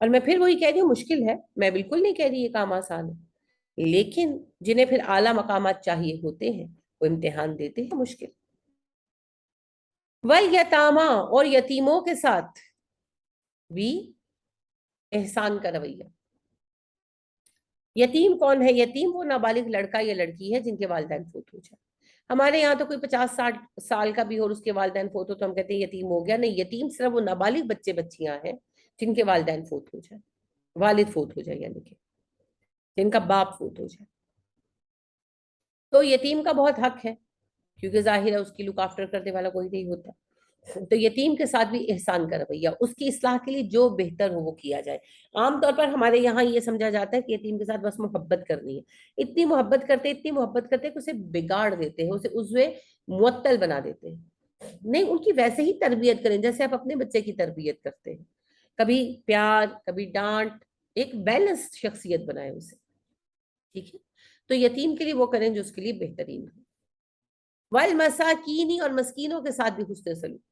اور میں پھر وہی کہہ رہی ہوں، مشکل ہے، میں بالکل نہیں کہہ رہی یہ کام آسان ہے، لیکن جنہیں پھر اعلیٰ مقامات چاہیے ہوتے ہیں وہ امتحان دیتے ہیں مشکل. وَالْيَتَامَى، اور یتیموں کے ساتھ بھی احسان کا رویہ. یتیم کون ہے؟ یتیم وہ نابالغ لڑکا یا لڑکی ہے جن کے والدین فوت ہو جائے. ہمارے یہاں تو کوئی 50-60 سال کا بھی ہو اور اس کے والدین فوت ہو تو ہم کہتے ہیں یتیم ہو گیا. نہیں، یتیم صرف وہ نابالغ بچے بچیاں ہیں جن کے والدین فوت ہو جائے، والد فوت ہو جائے، یعنی کہ جن کا باپ فوت ہو جائے. تو یتیم کا بہت حق ہے کیونکہ ظاہر ہے اس کی لک آفٹر کرنے والا کوئی نہیں ہوتا. تو یتیم کے ساتھ بھی احسان کا رویہ، اس کی اصلاح کے لیے جو بہتر ہو وہ کیا جائے. عام طور پر ہمارے یہاں یہ سمجھا جاتا ہے کہ یتیم کے ساتھ بس محبت کرنی ہے. اتنی محبت کرتے کہ اسے بگاڑ دیتے ہیں، اسے عضو معطل بنا دیتے ہیں. نہیں، ان کی ویسے ہی تربیت کریں جیسے آپ اپنے بچے کی تربیت کرتے ہیں. کبھی پیار، کبھی ڈانٹ، ایک بیلنس شخصیت بنائے اسے. ٹھیک ہے؟ تو یتیم کے لیے وہ کریں جو اس کے لیے بہترین ہے. والمساکین، اور مسکینوں کے ساتھ بھی حسن سلوک،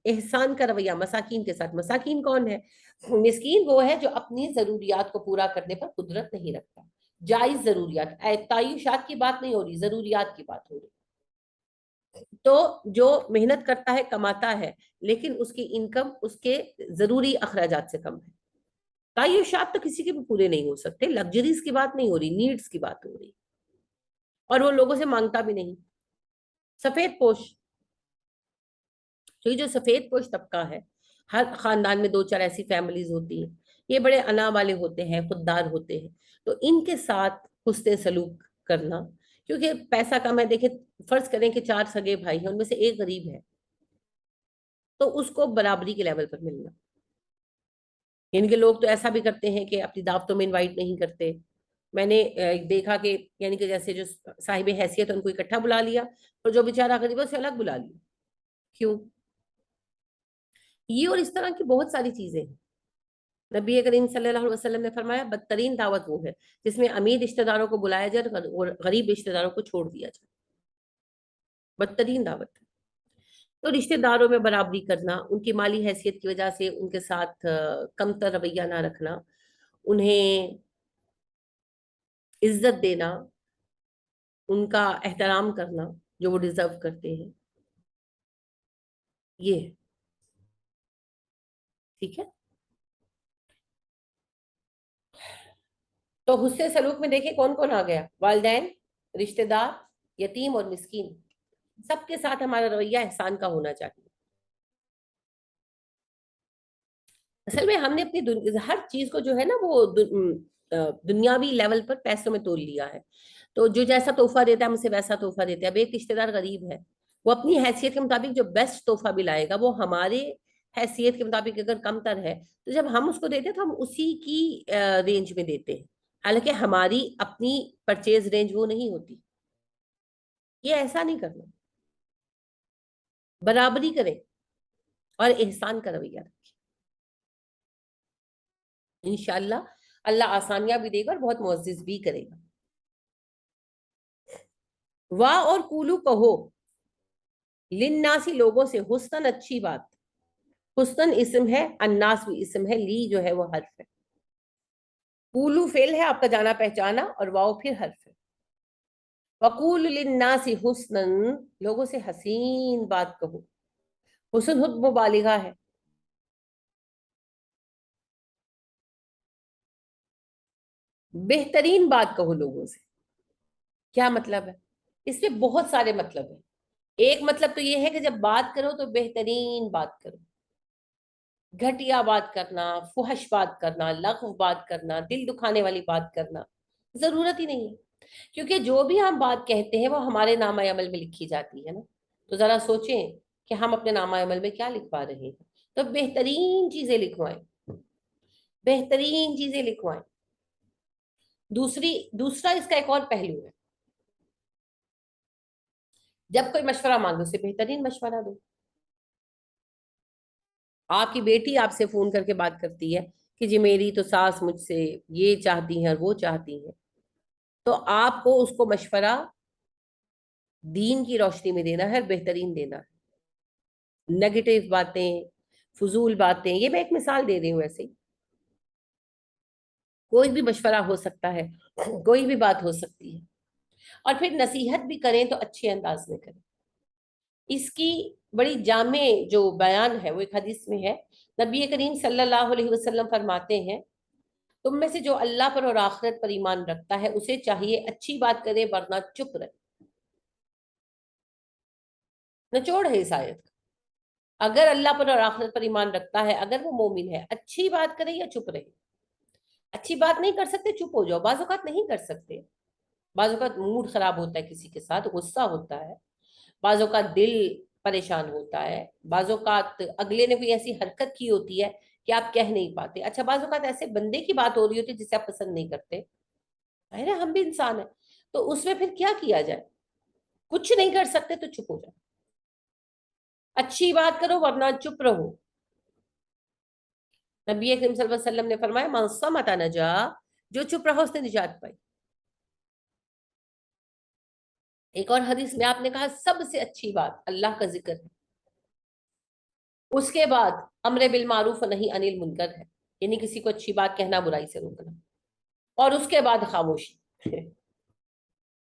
احسان کا رویہ مساکین کے ساتھ. مساکین کون ہے؟ مسکین وہ ہے جو اپنی ضروریات کو پورا کرنے پر قدرت نہیں رکھتا. جائز ضروریات، تعیشات کی بات نہیں ہو رہی، ضروریات کی بات ہو رہی. تو جو محنت کرتا ہے، کماتا ہے، لیکن اس کی انکم اس کے ضروری اخراجات سے کم ہے. تعیشات تو کسی کے بھی پورے نہیں ہو سکتے، لگژریز کی بات نہیں ہو رہی، نیڈز کی بات ہو رہی. اور وہ لوگوں سے مانگتا بھی نہیں. سفید پوش، تو یہ جو سفید پوش طبقہ ہے، ہر خاندان میں 2-4 ایسی فیملیز ہوتی ہیں، یہ بڑے انا والے ہوتے ہیں، خوددار ہوتے ہیں. تو ان کے ساتھ حسن سلوک کرنا، کیونکہ پیسہ کم ہے. دیکھیں فرض کریں کہ 4 سگے بھائی ہیں، ان میں سے ایک غریب ہے، تو اس کو برابری کے لیول پر ملنا. ان کے لوگ تو ایسا بھی کرتے ہیں کہ اپنی دعوتوں میں انوائٹ نہیں کرتے. میں نے دیکھا کہ یعنی کہ جیسے جو صاحب حیثیت ان کو اکٹھا بلا لیا اور جو بیچارہ غریب ہے اسے الگ بلا لیا. کیوں؟ یہ اور اس طرح کی بہت ساری چیزیں ہیں. نبی کریم صلی اللہ علیہ وسلم نے فرمایا بدترین دعوت وہ ہے جس میں امیر رشتہ داروں کو بلایا جائے اور غریب رشتہ داروں کو چھوڑ دیا جائے. بدترین دعوت ہے. تو رشتہ داروں میں برابری کرنا، ان کی مالی حیثیت کی وجہ سے ان کے ساتھ کمتر رویہ نہ رکھنا، انہیں عزت دینا، ان کا احترام کرنا جو وہ ڈیزرو کرتے ہیں، یہ ہے. ٹھیک ہے؟ تو حسن سلوک میں دیکھیں کون کون آ گیا؟ والدین، رشتہ دار، یتیم اور مسکین. سب کے ساتھ ہمارا رویہ احسان کا ہونا چاہیے. اصل میں ہم نے اپنی ہر چیز کو جو ہے نا وہ دنیاوی لیول پر پیسوں میں تول لیا ہے. تو جو جیسا تحفہ دیتا ہے ہم اسے ویسا تحفہ دیتے ہیں. اب ایک رشتے دار غریب ہے, وہ اپنی حیثیت کے مطابق جو بیسٹ تحفہ بھی لائے گا, وہ ہمارے حیثیت کے مطابق اگر کم تر ہے تو جب ہم اس کو دیتے ہیں تو ہم اسی کی رینج میں دیتے ہیں, حالانکہ ہماری اپنی پرچیز رینج وہ نہیں ہوتی. یہ ایسا نہیں کرنا, برابری کریں اور احسان کا رویہ رکھیں. انشاءاللہ اللہ آسانیاں بھی دے گا اور بہت معزز بھی کرے گا. واہ اور کولو کہو للناسی لوگوں سے, حسن اچھی بات. حسن اسم ہے, الناس بھی اسم ہے, لی جو ہے وہ حرف ہے. کولو فعل ہے آپ کا جانا پہچانا, اور واو پھر حرف ہے. وقول للناس حسنا, لوگوں سے حسین بات کہو. حسن خود مبالغہ ہے. بہترین بات کہو لوگوں سے. کیا مطلب ہے؟ اس میں بہت سارے مطلب ہیں. ایک مطلب تو یہ ہے کہ جب بات کرو تو بہترین بات کرو. گھٹیا بات کرنا, فحش بات کرنا, لغو بات کرنا, دل دکھانے والی بات کرنا ضرورت ہی نہیں ہے, کیونکہ جو بھی ہم بات کہتے ہیں وہ ہمارے نامہ عمل میں لکھی جاتی ہے نا. تو ذرا سوچیں کہ ہم اپنے نامہ عمل میں کیا لکھوا رہے ہیں. تو بہترین چیزیں لکھوائیں, بہترین چیزیں لکھوائیں. دوسرا اس کا ایک اور پہلو ہے, جب کوئی مشورہ مانگو اسے بہترین مشورہ دو. آپ کی بیٹی آپ سے فون کر کے بات کرتی ہے کہ جی میری تو ساس مجھ سے یہ چاہتی ہیں اور وہ چاہتی ہیں, تو آپ کو اس کو مشورہ دین کی روشنی میں دینا ہے, بہترین دینا ہے. نیگیٹو باتیں, فضول باتیں, یہ میں ایک مثال دے رہی ہوں. ایسے کوئی بھی مشورہ ہو سکتا ہے, کوئی بھی بات ہو سکتی ہے, اور پھر نصیحت بھی کریں تو اچھے انداز میں کریں. اس کی بڑی جامع جو بیان ہے وہ ایک حدیث میں ہے. نبی کریم صلی اللہ علیہ وسلم فرماتے ہیں, تم میں سے جو اللہ پر اور آخرت پر ایمان رکھتا ہے اسے چاہیے اچھی بات کرے ورنہ چپ رہے. نچوڑ ہے اس آیت کا. اگر اللہ پر اور آخرت پر ایمان رکھتا ہے, اگر وہ مومن ہے, اچھی بات کرے یا چپ رہے. اچھی بات نہیں کر سکتے چپ ہو جاؤ, بعض اوقات نہیں کر سکتے, بعض اوقات موڈ خراب ہوتا ہے کسی کے ساتھ, غصہ ہوتا ہے, بعض اوقات دل پریشان ہوتا ہے, بعض اوقات اگلے نے کوئی ایسی حرکت کی ہوتی ہے کہ آپ کہہ نہیں پاتے. اچھا بعض اوقات ایسے بندے کی بات ہو رہی ہوتی ہے جسے آپ پسند نہیں کرتے, ہم بھی انسان ہیں, تو اس میں پھر کیا کیا جائے؟ کچھ نہیں کر سکتے تو چپ ہو جائے, اچھی بات کرو ورنہ چپ رہو. نبی اکرم صلی اللہ علیہ وسلم نے فرمایا من صمت نجا, جو چپ رہا اس نے نجات پائی. ایک اور حدیث میں آپ نے کہا سب سے اچھی بات اللہ کا ذکر ہے, اس کے بعد امر بالمعروف و نہی عن المنکر ہے, یعنی کسی کو اچھی بات کہنا, برائی سے روکنا, اور اس کے بعد خاموشی.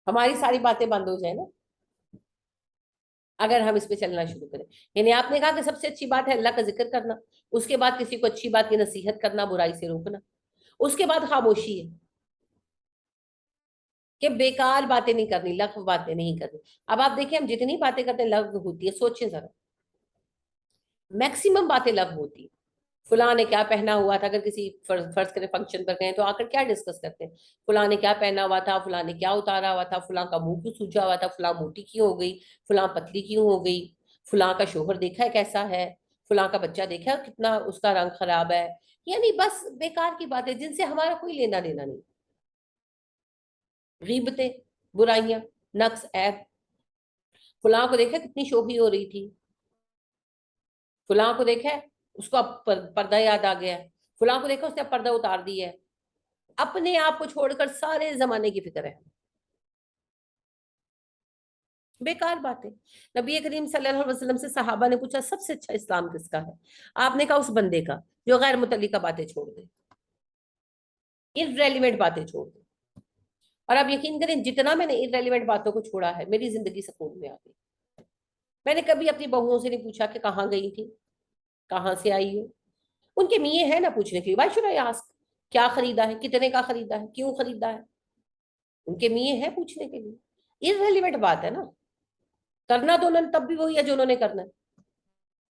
ہماری ساری باتیں بند ہو جائیں نا اگر ہم اس پہ چلنا شروع کریں. یعنی آپ نے کہا کہ سب سے اچھی بات ہے اللہ کا ذکر کرنا, اس کے بعد کسی کو اچھی بات کی نصیحت کرنا, برائی سے روکنا, اس کے بعد خاموشی ہے کہ بیکار باتیں نہیں کرنی, لغو باتیں نہیں کرنی. اب آپ دیکھیں ہم جتنی باتیں کرتے ہیں لغو ہوتی ہے. سوچیں ذرا, میکسیمم باتیں لغو ہوتی ہیں. فلاں نے کیا پہنا ہوا تھا, اگر کسی فرض کریں فنکشن پر گئے تو آ کر کیا ڈسکس کرتے ہیں, فلاں نے کیا پہنا ہوا تھا, فلاں نے کیا اتارا ہوا تھا, فلاں کا منہ کیوں سوجا ہوا تھا, فلاں موٹی کیوں ہو گئی, فلاں پتلی کیوں ہو گئی, فلاں کا شوہر دیکھا ہے کیسا ہے, فلاں کا بچہ دیکھا ہے کتنا اس کا رنگ خراب ہے. یعنی بس بیکار کی باتیں جن سے ہمارا کوئی لینا دینا نہیں. غیبتیں, برائیاں, نقص, عیب. فلاں کو دیکھا کتنی شوخی ہو رہی تھی, فلاں کو دیکھا اس کو اب پردہ یاد آ گیا ہے, فلاں کو دیکھا اس نے اب پردہ اتار دیا ہے. اپنے آپ کو چھوڑ کر سارے زمانے کی فکر ہے, بیکار باتیں. نبی کریم صلی اللہ علیہ وسلم سے صحابہ نے پوچھا سب سے اچھا اسلام کس کا ہے, آپ نے کہا اس بندے کا جو غیر متعلقہ باتیں چھوڑ دے, irrelevant باتیں چھوڑ دے. اور آپ یقین کریں جتنا میں نے irrelevant باتوں کو چھوڑا ہے میری زندگی سکون میں آ گئی. میں نے کبھی اپنی بہوؤں سے نہیں پوچھا کہ کہاں گئی تھی, کہاں سے آئی ہو. ان کے میے ہیں نا پوچھنے کے لیے, why should I ask, کیا خریدا ہے, کتنے کا خریدا ہے, کیوں خریدا ہے. ان کے میے ہیں پوچھنے کے لیے. irrelevant بات ہے نا, کرنا تو انہوں نے تب بھی وہی ہے جو انہوں نے کرنا ہے.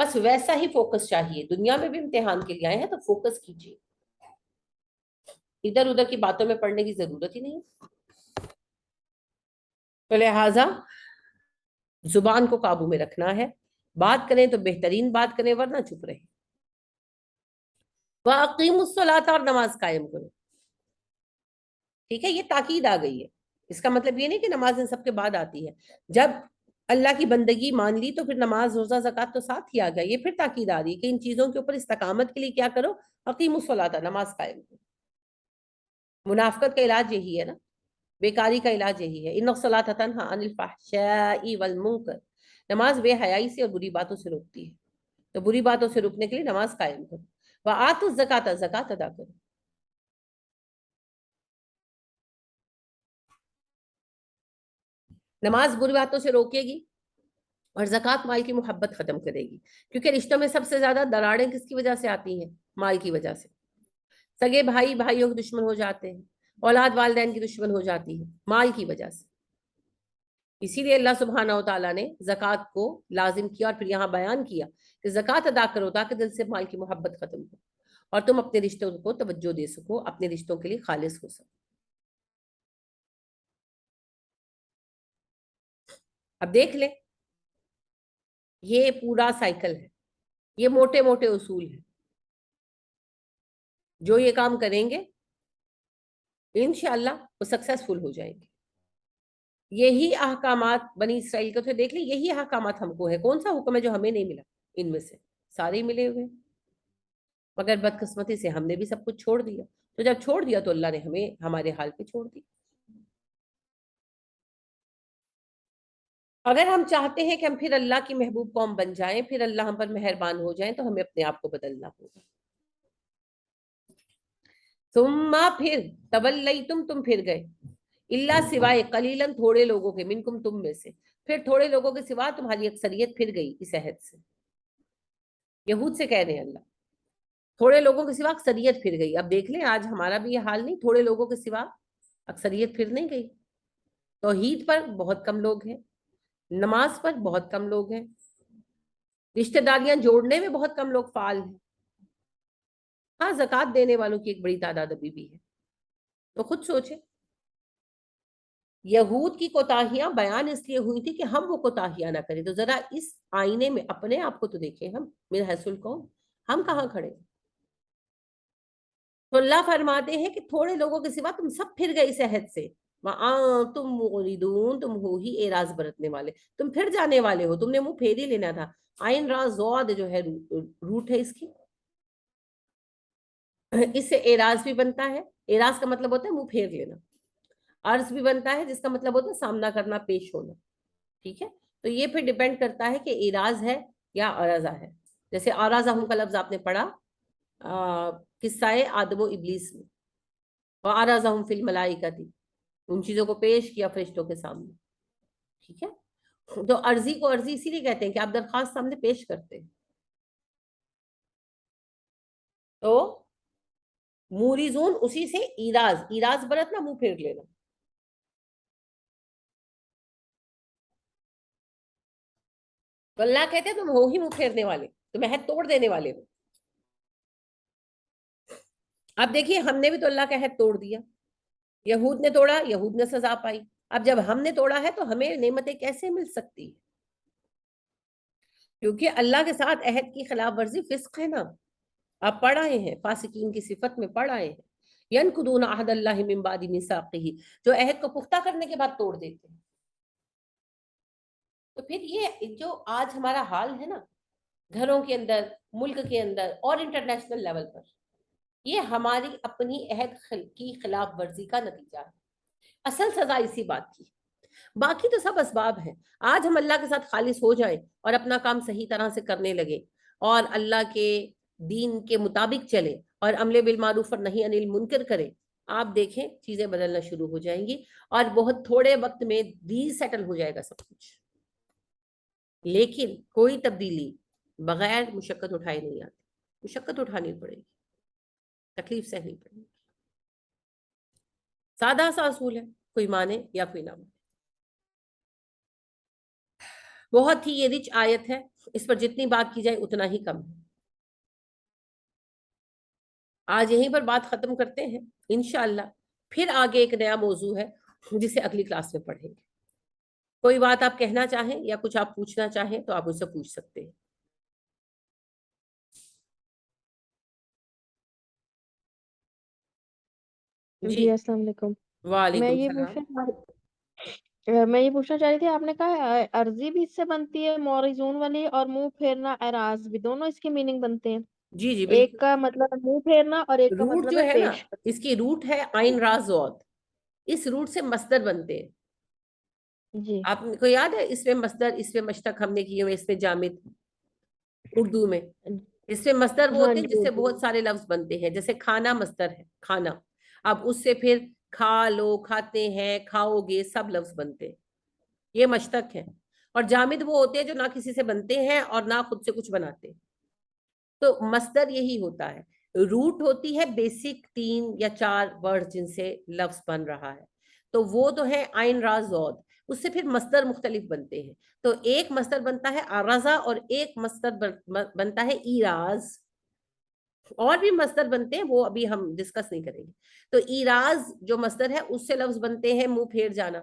بس ویسا ہی فوکس چاہیے. دنیا میں بھی امتحان کے لیے آئے ہیں تو فوکس کیجیے, ادھر ادھر کی باتوں میں پڑھنے کی ضرورت ہی نہیں. تو لہٰذا زبان کو قابو میں رکھنا ہے, بات کریں تو بہترین بات کریں ورنہ چپ رہے. وَأَقِيمُوا الصَّلَاةَ, اور نماز قائم کرو. ٹھیک ہے, یہ تاکید آ گئی ہے. اس کا مطلب یہ نہیں کہ نماز ان سب کے بعد آتی ہے. جب اللہ کی بندگی مان لی تو پھر نماز, روزہ, زکوٰۃ تو ساتھ ہی آ گیا. یہ پھر تاکید آ رہی ہے کہ ان چیزوں کے اوپر استقامت کے لیے کیا کرو, اقیموا الصلاۃ, نماز قائم کرو. منافقت کا علاج یہی ہے نا, بیکاری کا علاج یہی ہے. ان الصلاۃ تنہی عن الفحشاء والمنکر, نماز بے حیائی سے اور بری باتوں سے روکتی ہے. تو بری باتوں سے روکنے کے لیے نماز قائم کرو. وآتوا الزکاۃ, زکوٰۃ ادا کرو. نماز بری باتوں سے روکے گی اور زکوٰۃ مال کی محبت ختم کرے گی, کیونکہ رشتوں میں سب سے زیادہ دراڑیں کس کی وجہ سے آتی ہیں, مال کی وجہ سے. سگے بھائی بھائیوں کے دشمن ہو جاتے ہیں, اولاد والدین کی دشمن ہو جاتی ہے, مال کی وجہ سے. اسی لیے اللہ سبحانہ و تعالیٰ نے زکوٰۃ کو لازم کیا, اور پھر یہاں بیان کیا کہ زکوٰۃ ادا کرو تاکہ دل سے مال کی محبت ختم ہو اور تم اپنے رشتوں کو توجہ دے سکو, اپنے رشتوں کے لیے خالص ہو سکو. اب دیکھ لیں, یہ پورا سائیکل ہے, یہ موٹے موٹے اصول ہیں. جو یہ کام کریں گے انشاءاللہ وہ سکسیسفل ہو جائیں گے. یہی احکامات بنی اسرائیل کو تھے, دیکھ لیں یہی احکامات ہم کو ہے. کون سا حکم ہے جو ہمیں نہیں ملا؟ ان میں سے سارے ملے ہوئے, مگر بدقسمتی سے ہم نے بھی سب کچھ چھوڑ دیا. تو جب چھوڑ دیا تو اللہ نے ہمیں ہمارے حال پہ چھوڑ دیا. اگر ہم چاہتے ہیں کہ ہم پھر اللہ کی محبوب قوم بن جائیں, پھر اللہ ہم پر مہربان ہو جائیں, تو ہمیں اپنے آپ کو بدلنا ہوگا. ثم پھر تولیتم, تم پھر گئے, اللہ سوائے قلیلاً, تھوڑے لوگوں کے, منکم, تم میں سے, پھر تھوڑے لوگوں کے سوا تمہاری اکثریت پھر گئی اس عہد سے. یہود سے کہہ رہے ہیں اللہ, تھوڑے لوگوں کے سوا اکثریت پھر گئی. اب دیکھ لیں آج ہمارا بھی یہ حال نہیں, تھوڑے لوگوں کے سوا اکثریت پھر نہیں گئی. توحید پر بہت کم لوگ ہیں, نماز پر بہت کم لوگ ہیں, رشتہ داریاں جوڑنے میں بہت کم لوگ فعال ہیں. ہاں, زکوٰۃ دینے والوں کی ایک بڑی تعداد ابھی بھی ہے. تو خود سوچیں, یہود کی کوتاہیاں بیان اس لیے ہوئی تھی کہ ہم وہ کوتاہیاں نہ کریں. تو ذرا اس آئینے میں اپنے آپ کو تو دیکھیں, ہم من حیث القوم ہم کہاں کھڑے. تو اللہ فرماتے ہیں کہ تھوڑے لوگوں کے سوا تم سب پھر گئے اس عہد سے. تم مغردون, تم ہو ہی اعراض برتنے والے, تم پھر جانے والے ہو, تم نے منہ پھیر ہی لینا تھا. عین را زواد جو ہے روٹ ہے اس کی, اس سے اعراض بھی بنتا ہے. اعراض کا مطلب ہوتا ہے منہ پھیر لینا. عرض بھی بنتا ہے جس کا مطلب ہوتا ہے سامنا کرنا, پیش ہونا. ٹھیک ہے, تو یہ پھر ڈیپینڈ کرتا ہے کہ اعراض ہے یا عرضہ ہے. جیسے اعراضہم کا لفظ آپ نے پڑھا قصہ آدم و ابلیس میں, وَأَعْرَضَهُمْ فِي الْمَلَائِكَةِ, ان چیزوں کو پیش کیا فرشتوں کے سامنے. ٹھیک ہے, تو عرضی کو عرضی اسی لیے کہتے ہیں کہ آپ درخواست سامنے پیش کرتے ہیں. تو موریزون اسی سے ایراز, ایراز برتنا, منہ پھیر لینا. تو اللہ کہتے ہیں تم ہو ہی منہ پھیرنے والے, تم عہد توڑ دینے والے ہو. اب دیکھیے ہم نے بھی تو اللہ کا عہد توڑ دیا. یہود نے توڑا, یہود نے سزا پائی. اب جب ہم نے توڑا ہے تو ہمیں نعمتیں کیسے مل سکتی؟ کیونکہ اللہ کے ساتھ عہد کی خلاف ورزی فسق ہے نا. آپ پڑھ آئے ہیں, فاسقین کی صفت میں پڑھ آئے ہیں, ینقضون عہد اللہ من بعد میثاقہ, جو عہد کو پختہ کرنے کے بعد توڑ دیتے ہیں. تو پھر یہ جو آج ہمارا حال ہے نا, گھروں کے اندر, ملک کے اندر اور انٹرنیشنل لیول پر, یہ ہماری اپنی عہد کی خلاف ورزی کا نتیجہ ہے. اصل سزا اسی بات کی, باقی تو سب اسباب ہیں. آج ہم اللہ کے ساتھ خالص ہو جائیں اور اپنا کام صحیح طرح سے کرنے لگے اور اللہ کے دین کے مطابق چلے اور امر بالمعروف اور نہی عن المنکر کرے, آپ دیکھیں چیزیں بدلنا شروع ہو جائیں گی اور بہت تھوڑے وقت میں ری سیٹل ہو جائے گا سب کچھ. لیکن کوئی تبدیلی بغیر مشقت اٹھائے نہیں آتی. مشقت اٹھانی پڑے گی, تکلیف سہنی پڑے گی. سادہ سا اصول ہے, کوئی مانے یا کوئی نہ مانے. بہت ہی یہ رچ آیت ہے, اس پر جتنی بات کی جائے اتنا ہی کم ہے. آج یہیں پر بات ختم کرتے ہیں انشاءاللہ. پھر آگے ایک نیا موضوع ہے جسے اگلی کلاس میں پڑھیں گے. کوئی بات آپ کہنا چاہیں یا کچھ آپ پوچھنا چاہیں تو آپ مجھ سے پوچھ سکتے ہیں. جی السلام علیکم. وعلیکم السلام. میں یہ پوچھنا چاہ رہی تھی، آپ نے کہا عرضی بھی اس سے بنتی ہے مورزون والی، اور منہ پھیرنا اعراض بھی، دونوں اس کے میننگ بنتے ہیں؟ جی جی ایک بالکل. کا مطلب ہے منہ پھیرنا اور ایک کا روٹ مطلب جو ہے ہے نا، پیش. اس کی روٹ ہے عین را ضاد. اس روٹ سے مصدر بنتے ہیں. جی آپ کو یاد ہے اس میں مصدر، اس میں مشتق ہم نے کیے ہوئے، اس میں جامد اردو میں. اس میں مصدر وہ ہاں ہوتے ہیں جس جی سے بہت سارے لفظ بنتے ہیں. جیسے کھانا مصدر ہے، کھانا. اب اس سے پھر کھا لو، کھاتے ہیں، کھاؤ گے، سب لفظ بنتے ہیں. یہ مشتق ہے. اور جامد وہ ہوتے ہیں جو نہ کسی سے بنتے ہیں اور نہ خود سے کچھ بناتے. تو مصدر یہی ہوتا ہے. روٹ ہوتی ہے بیسک 3 یا 4 ورڈ جن سے لفظ بن رہا ہے. تو وہ تو ہے عین را ضاد. اس سے پھر مصدر مختلف بنتے ہیں. تو ایک مصدر بنتا ہے عرضہ اور ایک مصدر بنتا ہے ایراز. اور بھی مصدر بنتے ہیں، وہ ابھی ہم ڈسکس نہیں کریں گے. تو ایراز جو مصدر ہے اس سے لفظ بنتے ہیں منہ پھیر جانا.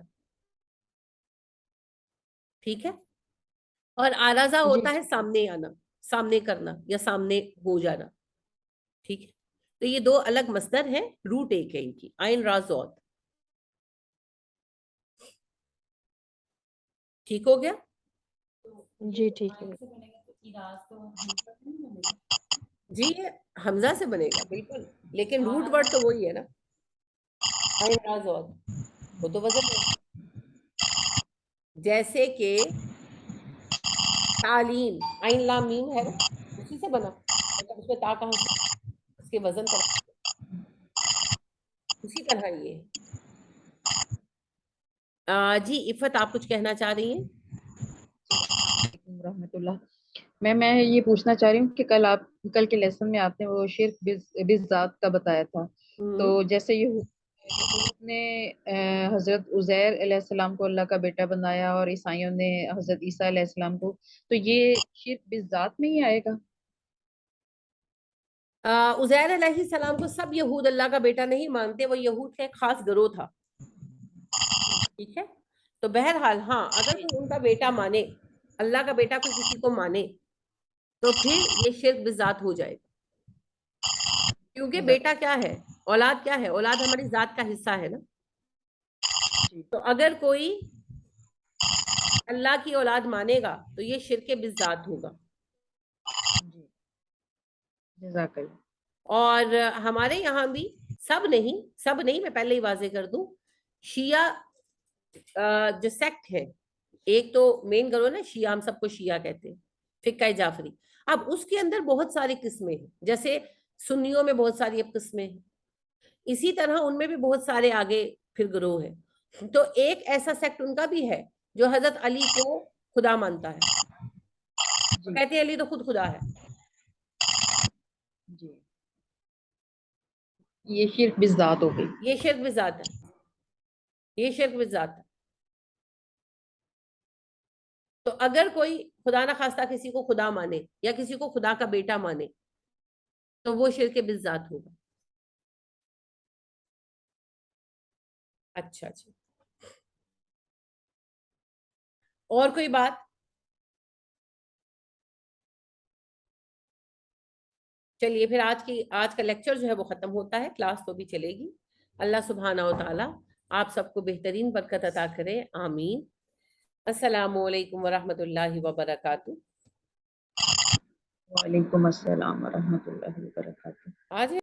ٹھیک ہے. اور عرضہ جی ہوتا ہے سامنے آنا، سامنے کرنا یا سامنے ہو جانا. ٹھیک ہے. تو یہ دو الگ مصدر ہیں، روٹ ایک ہے ان کی، عین را ضاد. ٹھیک ہو گیا؟ جی ٹھیک ہے. جی یہ حمزہ سے بنے گا بالکل، لیکن روٹ ورڈ تو وہی ہے نا، عین را ضاد. وہ تو وزن ہے. جیسے کہ تعلیم، عین لام میم ہے نا، اسی سے بنا. اس میں تا کہاں سے؟ اس کے وزن پر اسی طرح یہ ہے. جی عفت آپ کچھ کہنا چاہ رہی ہیں؟ رحمۃ اللہ. میں یہ پوچھنا چاہ رہی ہوں کہ کل کے لیسن میں آپ نے وہ شرک بالذات کا بتایا تھا. تو جیسے یہود نے حضرت عزیر علیہ السلام کو اللہ کا بیٹا بنایا اور عیسائیوں نے حضرت عیسیٰ علیہ السلام کو، تو یہ شرک بالذات میں ہی آئے گا؟ عزیر علیہ السلام کو سب یہود اللہ کا بیٹا نہیں مانتے، وہ یہود کا ایک خاص گروہ تھا. ٹھیک ہے. تو بہرحال ہاں، اگر کوئی ان کا بیٹا مانے، اللہ کا بیٹا کوئی کسی کو مانے، تو پھر یہ شرک بالذات ہو جائے گا. کیونکہ بیٹا کیا ہے، اولاد کیا ہے، اولاد ہماری ذات کا حصہ ہے نا. تو اگر کوئی اللہ کی اولاد مانے گا تو یہ شرک بالذات ہوگا. جزاک اللہ. اور ہمارے یہاں بھی سب نہیں، میں پہلے ہی واضح کر دوں، شیعہ جو سیکٹ ہے، ایک تو مین گروہ نا شیعہ، ہم سب کو شیعہ کہتے ہیں، فقہ جعفری. اب اس کے اندر بہت ساری قسمیں ہیں. جیسے سنیوں میں بہت ساری اب قسمیں ہیں، اسی طرح ان میں بھی بہت سارے آگے پھر گروہ ہیں. تو ایک ایسا سیکٹ ان کا بھی ہے جو حضرت علی کو خدا مانتا ہے. کہتے ہیں علی تو خود خدا ہے. جی یہ شرک بالذات ہو گئی. یہ شرک بالذات ہے. یہ شرک بالذات ہے. تو اگر کوئی خدا نہ خواستہ کسی کو خدا مانے یا کسی کو خدا کا بیٹا مانے تو وہ شرک بالذات ہوگا. اچھا جی، اور کوئی بات؟ چلیے پھر آج کا لیکچر جو ہے وہ ختم ہوتا ہے. کلاس تو بھی چلے گی. اللہ سبحانہ و تعالی آپ سب کو بہترین برکت عطا کرے. آمین. السلام علیکم ورحمۃ اللہ وبرکاتہ. وعلیکم السلام ورحمۃ اللہ وبرکاتہ. آج